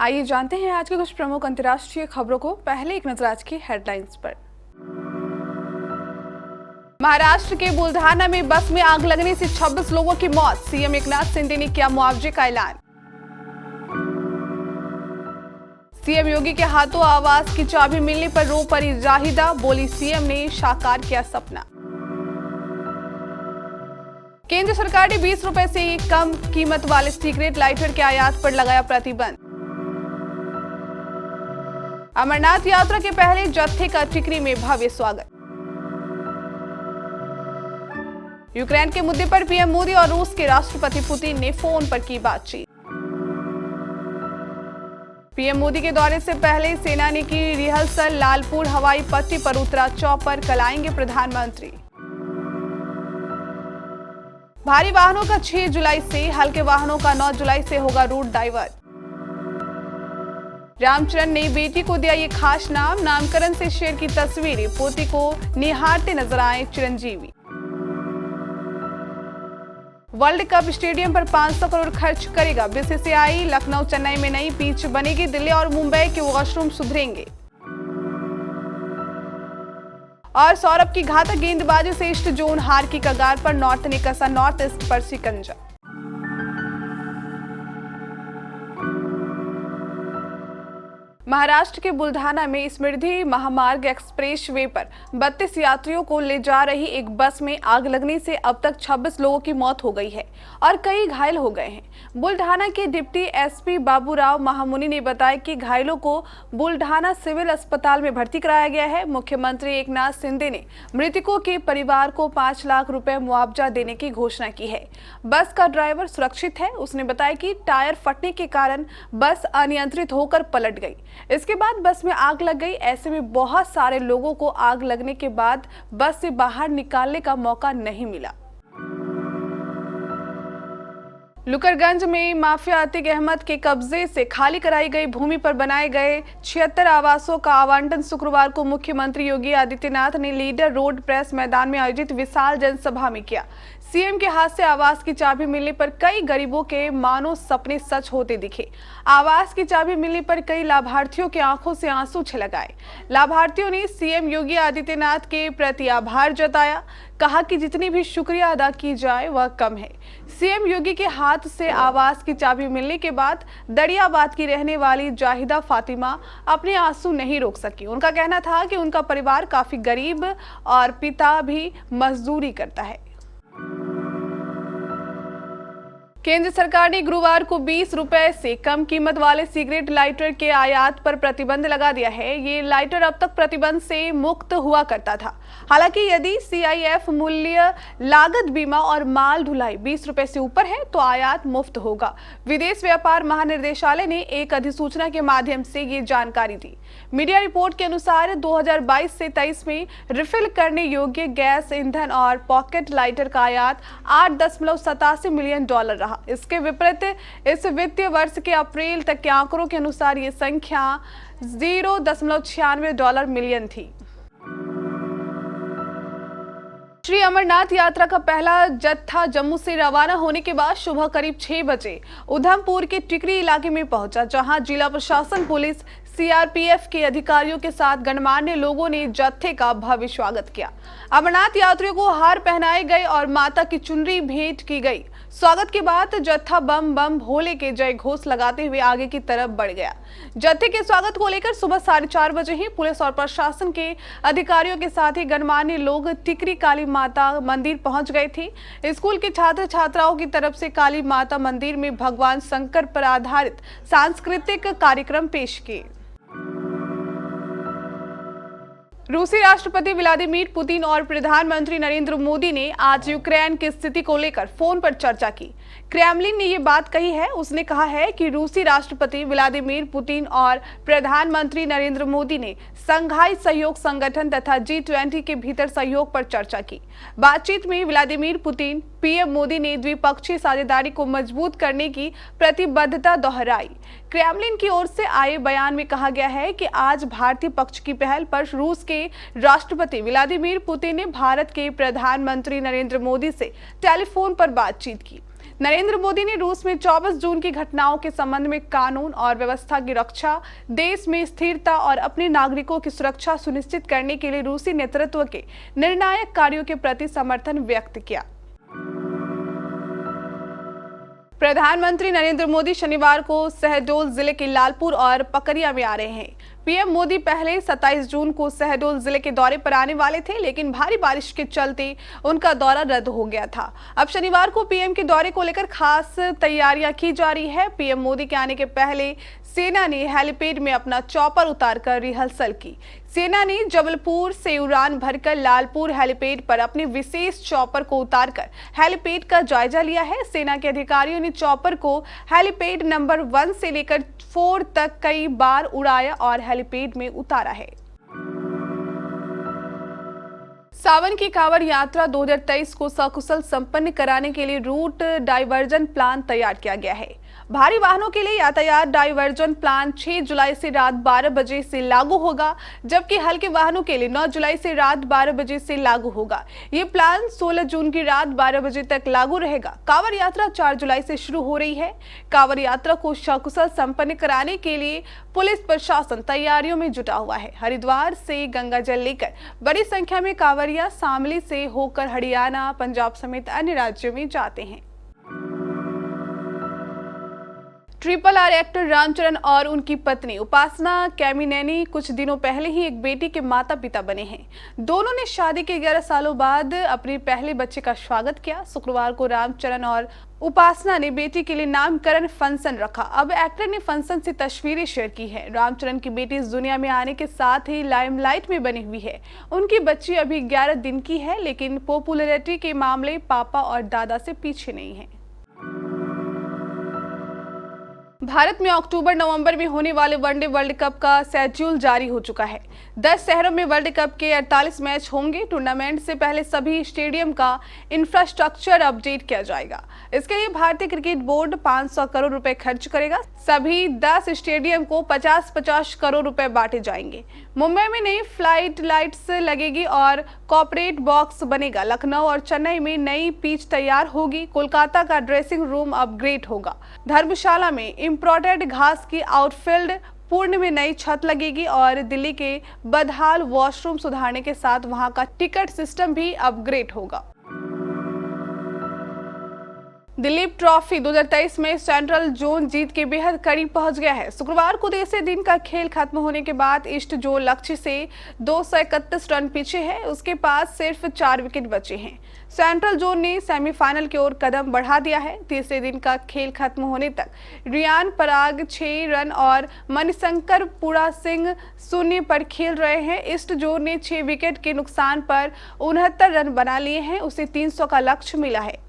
आइए जानते हैं आज के कुछ प्रमुख अंतर्राष्ट्रीय खबरों को। पहले एक नजर आज की हेडलाइंस पर। महाराष्ट्र के बुल्ढाना में बस में आग लगने से 26 लोगों की मौत। सीएम एकनाथ शिंदे ने किया मुआवजे का ऐलान। सीएम योगी के हाथों आवास की चाबी मिलने पर रो पड़ी जाहिदा, बोली सीएम ने साकार किया सपना। केंद्र सरकार ने 20 रुपए से कम कीमत वाले सिगरेट लाइटर के आयात पर लगाया प्रतिबंध। अमरनाथ यात्रा के पहले जत्थे का टिकरी में भव्य स्वागत। यूक्रेन के मुद्दे पर पीएम मोदी और रूस के राष्ट्रपति पुतिन ने फोन पर की बातचीत। पीएम मोदी के दौरे से पहले सेना ने की रिहर्सल। लालपुर हवाई पट्टी पर उतरा चॉपर, कल आएंगे प्रधानमंत्री। भारी वाहनों का 6 जुलाई से, हल्के वाहनों का 9 जुलाई से होगा रूट डाइवर्ट। रामचरण ने बेटी को दिया ये खास नाम। नामकरण से शेर की तस्वीर, पोती को निहारते नजर आए चिरंजीवी। वर्ल्ड कप स्टेडियम पर 500 करोड़ खर्च करेगा बीसीसीआई। लखनऊ चेन्नई में नई पिच बनेगी। दिल्ली और मुंबई के वॉशरूम सुधरेंगे। और सौरभ की घातक गेंदबाजी से ईस्ट जोन हार की कगार पर। नॉर्थ ने कसा नॉर्थ ईस्ट पर शिकंजा। महाराष्ट्र के बुल्ढाना में समृद्धि महामार्ग एक्सप्रेस वे पर 32 यात्रियों को ले जा रही एक बस में आग लगने से अब तक 26 लोगों की मौत हो गई है और कई घायल हो गए हैं। बुल्ढाना के डिप्टी एसपी बाबूराव महामुनि ने बताया कि घायलों को बुल्ढाना सिविल अस्पताल में भर्ती कराया गया है। मुख्यमंत्री एकनाथ शिंदे ने मृतकों के परिवार को 5 लाख रुपए मुआवजा देने की घोषणा की है। बस का ड्राइवर सुरक्षित है। उसने बताया कि टायर फटने के कारण बस अनियंत्रित होकर पलट गई। इसके बाद बस में आग लग गई। ऐसे में बहुत सारे लोगों को आग लगने के बाद बस से बाहर निकालने का मौका नहीं मिला। लुकरगंज में माफिया अतीक अहमद के कब्जे से खाली कराई गई भूमि पर बनाए गए 76 आवासों का आवंटन शुक्रवार को मुख्यमंत्री योगी आदित्यनाथ ने लीडर रोड प्रेस मैदान में आयोजित विशाल जनसभा में किया। सीएम के हाथ से आवास की चाबी मिलने पर कई गरीबों के मानो सपने सच होते दिखे। आवास की चाबी मिलने पर कई लाभार्थियों की आंखों से आंसू छलक आए। लाभार्थियों ने सीएम योगी आदित्यनाथ के प्रति आभार जताया। कहा कि जितनी भी शुक्रिया अदा की जाए वह कम है। सीएम योगी के हाथ से आवास की चाबी मिलने के बाद दरियाबाद की रहने वाली जाहिदा फातिमा अपने आंसू नहीं रोक सकी। उनका कहना था कि उनका परिवार काफी गरीब और पिता भी मजदूरी करता है। केंद्र सरकार ने गुरुवार को 20 रुपए से कम कीमत वाले सिगरेट लाइटर के आयात पर प्रतिबंध लगा दिया है। ये लाइटर अब तक प्रतिबंध से मुक्त हुआ करता था। हालांकि यदि सीआईएफ मूल्य, लागत बीमा और माल ढुलाई 20 रुपए से ऊपर है तो आयात मुफ्त होगा। विदेश व्यापार महानिदेशालय ने एक अधिसूचना के माध्यम से ये जानकारी दी। मीडिया रिपोर्ट के अनुसार 2022 से 23 में रिफिल करने योग्य गैस, ईंधन और पॉकेट लाइटर का आयात $8.87 मिलियन रहा। इसके विपरीत इस वित्तीय वर्ष के अप्रैल तक के आंकड़ों के अनुसार ये संख्या $0.96 मिलियन थी। श्री अमरनाथ यात्रा का पहला जत्था जम्मू से रवाना होने के बाद सुबह करीब 6 बजे उधमपुर के टिकरी इलाके में पहुंचा, जहां जिला प्रशासन, पुलिस, सीआरपीएफ के अधिकारियों के साथ गणमान्य लोगों ने जत्थे का भव्य स्वागत किया। अमरनाथ यात्रियों को हार पहनाए गए और माता की चुनरी भेंट की गई। स्वागत के बाद जत्था बम बम भोले के जय घोष लगाते हुए आगे की तरफ बढ़ गया। जत्थे के स्वागत को लेकर सुबह 4:30 बजे ही पुलिस और प्रशासन के अधिकारियों के साथ ही गणमान्य लोग टिकरी काली माता मंदिर पहुंच गए थे। स्कूल के छात्र छात्राओं की तरफ से काली माता मंदिर में भगवान शंकर पर आधारित सांस्कृतिक कार्यक्रम पेश किए। रूसी राष्ट्रपति व्लादिमीर पुतिन और प्रधानमंत्री नरेंद्र मोदी ने आज यूक्रेन की स्थिति को लेकर फोन पर चर्चा की। क्रेमलिन ने ये बात कही है। उसने कहा है कि रूसी राष्ट्रपति व्लादिमीर पुतिन और प्रधानमंत्री नरेंद्र मोदी ने संघाई सहयोग संगठन तथा G20 के भीतर सहयोग पर चर्चा की। बातचीत में व्लादिमीर पुतिन, पीएम मोदी ने द्विपक्षीय साझेदारी को मजबूत करने की प्रतिबद्धता दोहराई। क्रेमलिन की ओर से आए बयान में कहा गया है कि आज भारतीय पक्ष की पहल पर रूस के राष्ट्रपति व्लादिमीर पुतिन ने भारत के प्रधानमंत्री नरेंद्र मोदी से टेलीफोन पर बातचीत की। नरेंद्र मोदी ने रूस में 24 जून की घटनाओं के संबंध में कानून और व्यवस्था की रक्षा, देश में स्थिरता और अपने नागरिकों की सुरक्षा सुनिश्चित करने के लिए रूसी नेतृत्व के निर्णायक कार्यों के प्रति समर्थन व्यक्त किया। प्रधानमंत्री नरेंद्र मोदी शनिवार को शहडोल जिले के लालपुर और पकरिया में आ रहे हैं। पीएम मोदी पहले 27 जून को शहडोल जिले के दौरे पर आने वाले थे, लेकिन भारी बारिश के चलते उनका दौरा रद्द हो गया था। अब शनिवार को पीएम के दौरे को लेकर खास तैयारियां की जा रही है। पीएम मोदी के आने के पहले सेना ने हेलीपैड में अपना चॉपर उतारकर रिहर्सल की। सेना ने जबलपुर से उड़ान भरकर लालपुर हेलीपैड पर अपने विशेष चॉपर को उतारकर हेलीपैड का जायजा लिया है। सेना के अधिकारियों ने चॉपर को हेलीपैड नंबर 1 से लेकर 4 तक कई बार उड़ाया और हेलीपैड में उतारा है। सावन की कांवड़ यात्रा 2023 को सकुशल संपन्न कराने के लिए रूट डाइवर्जन प्लान तैयार किया गया है। भारी वाहनों के लिए यातायात डाइवर्जन प्लान 6 जुलाई से रात 12 बजे से लागू होगा, जबकि हल्के वाहनों के लिए 9 जुलाई से रात 12 बजे से लागू होगा। ये प्लान 16 जून की रात 12 बजे तक लागू रहेगा। कांवड़ यात्रा 4 जुलाई से शुरू हो रही है। कांवड़ यात्रा को सकुशल संपन्न कराने के लिए पुलिस प्रशासन तैयारियों में जुटा हुआ है। हरिद्वार से गंगा जल लेकर बड़ी संख्या में कांवड़िया शामली से होकर हरियाणा, पंजाब समेत अन्य राज्यों में जाते हैं। RRR एक्टर रामचरण और उनकी पत्नी उपासना कैमिनेनी कुछ दिनों पहले ही एक बेटी के माता पिता बने हैं। दोनों ने शादी के 11 सालों बाद अपने पहले बच्चे का स्वागत किया। शुक्रवार को रामचरण और उपासना ने बेटी के लिए नामकरण फंक्शन रखा। अब एक्टर ने फंक्शन से तस्वीरें शेयर की है। रामचरण की बेटी इस दुनिया में आने के साथ ही लाइमलाइट में बनी हुई है। उनकी बच्ची अभी 11 दिन की है, लेकिन पॉपुलैरिटी के मामले पापा और दादा से पीछे नहीं है। भारत में अक्टूबर-नवंबर में होने वाले वनडे वर्ल्ड कप का शेड्यूल जारी हो चुका है। 10 शहरों में वर्ल्ड कप के 48 मैच होंगे। टूर्नामेंट से पहले सभी स्टेडियम का इंफ्रास्ट्रक्चर अपडेट किया जाएगा। इसके लिए भारतीय क्रिकेट बोर्ड 500 करोड़ रुपए खर्च करेगा। सभी 10 स्टेडियम को 50-50 करोड़ रुपए बांटे जाएंगे। मुंबई में नई फ्लाइट लाइट्स लगेगी और कॉर्पोरेट बॉक्स बनेगा। लखनऊ और चेन्नई में नई पिच तैयार होगी। कोलकाता का ड्रेसिंग रूम अपग्रेड होगा। धर्मशाला में इम्पोर्टेड घास की आउटफील्ड, पुणे में नई छत लगेगी और दिल्ली के बदहाल वॉशरूम सुधारने के साथ वहां का टिकट सिस्टम भी अपग्रेड होगा। दिलीप ट्रॉफी 2023 में सेंट्रल जोन जीत के बेहद करीब पहुंच गया है। शुक्रवार को तीसरे दिन का खेल खत्म होने के बाद ईस्ट जोन लक्ष्य से 231 रन पीछे है। उसके पास सिर्फ 4 विकेट बचे हैं। सेंट्रल जोन ने सेमीफाइनल की ओर कदम बढ़ा दिया है। तीसरे दिन का खेल खत्म होने तक रियान पराग 6 रन और मणिशंकर पुरा सिंह 0 पर खेल रहे हैं। ईस्ट जोन ने 6 विकेट के नुकसान पर 69 रन बना लिए हैं। उसे 300 का लक्ष्य मिला है।